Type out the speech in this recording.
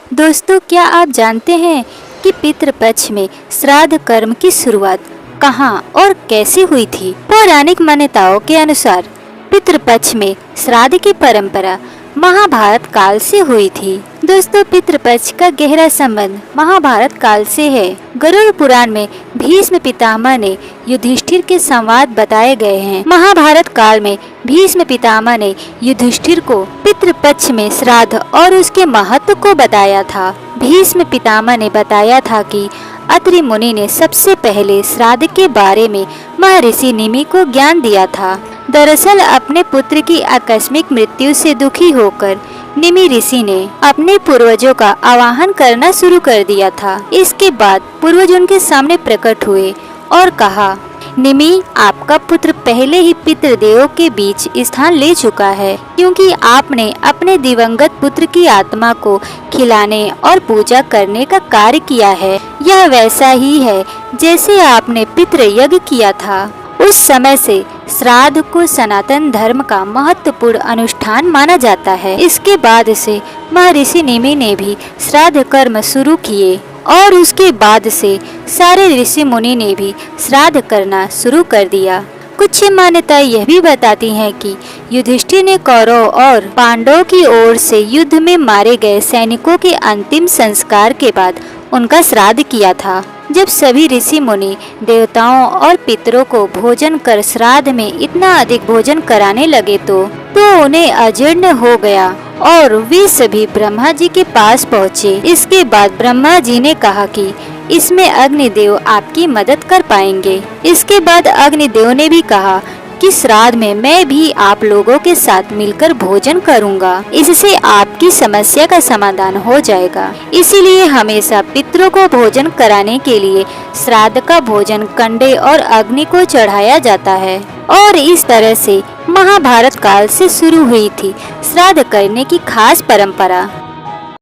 दोस्तों, क्या आप जानते हैं कि पितृपक्ष में श्राद्ध कर्म की शुरुआत कहाँ और कैसे हुई थी? पौराणिक मान्यताओं के अनुसार पितृपक्ष में श्राद्ध की परंपरा महाभारत काल से हुई थी। दोस्तों, पितृपक्ष का गहरा संबंध महाभारत काल से है। गरुड़ पुराण में भीष्म पितामह ने युधिष्ठिर के संवाद बताए गए हैं। महाभारत काल में भीष्म पितामह ने युधिष्ठिर को पितृपक्ष में श्राद्ध और उसके महत्व को बताया था। भीष्म पितामह ने बताया था कि अत्रि मुनि ने सबसे पहले श्राद्ध के बारे में महर्षि निमि को ज्ञान दिया था। दरअसल अपने पुत्र की आकस्मिक मृत्यु से दुखी होकर निमि ऋषि ने अपने पूर्वजों का आवाहन करना शुरू कर दिया था। इसके बाद पूर्वज उनके सामने प्रकट हुए और कहा, निमि, आपका पुत्र पहले ही पितृदेवों के बीच स्थान ले चुका है, क्योंकि आपने अपने दिवंगत पुत्र की आत्मा को खिलाने और पूजा करने का कार्य किया है। यह वैसा ही है जैसे आपने पितृ यज्ञ किया था। उस समय से श्राद्ध को सनातन धर्म का महत्वपूर्ण अनुष्ठान माना जाता है। इसके बाद से महर्षि निमि ने भी श्राद्ध कर्म शुरू किए और उसके बाद से सारे ऋषि मुनि ने भी श्राद्ध करना शुरू कर दिया। कुछ मान्यताएं यह भी बताती हैं कि युधिष्ठिर ने कौरव और पांडवों की ओर से युद्ध में मारे गए सैनिकों के अंतिम संस्कार के बाद उनका श्राद्ध किया था। जब सभी ऋषि मुनि देवताओं और पितरों को भोजन कर श्राद्ध में इतना अधिक भोजन कराने लगे तो उन्हें अजीर्ण हो गया और वे सभी ब्रह्मा जी के पास पहुँचे। इसके बाद ब्रह्मा जी ने कहा कि इसमें अग्निदेव आपकी मदद कर पाएंगे। इसके बाद अग्निदेव ने भी कहा कि श्राद्ध में मैं भी आप लोगों के साथ मिलकर भोजन करूंगा। इससे आपकी समस्या का समाधान हो जाएगा। इसीलिए हमेशा पितरों को भोजन कराने के लिए श्राद्ध का भोजन कंडे और अग्नि को चढ़ाया जाता है और इस तरह से महाभारत काल से शुरू हुई थी श्राद्ध करने की खास परंपरा।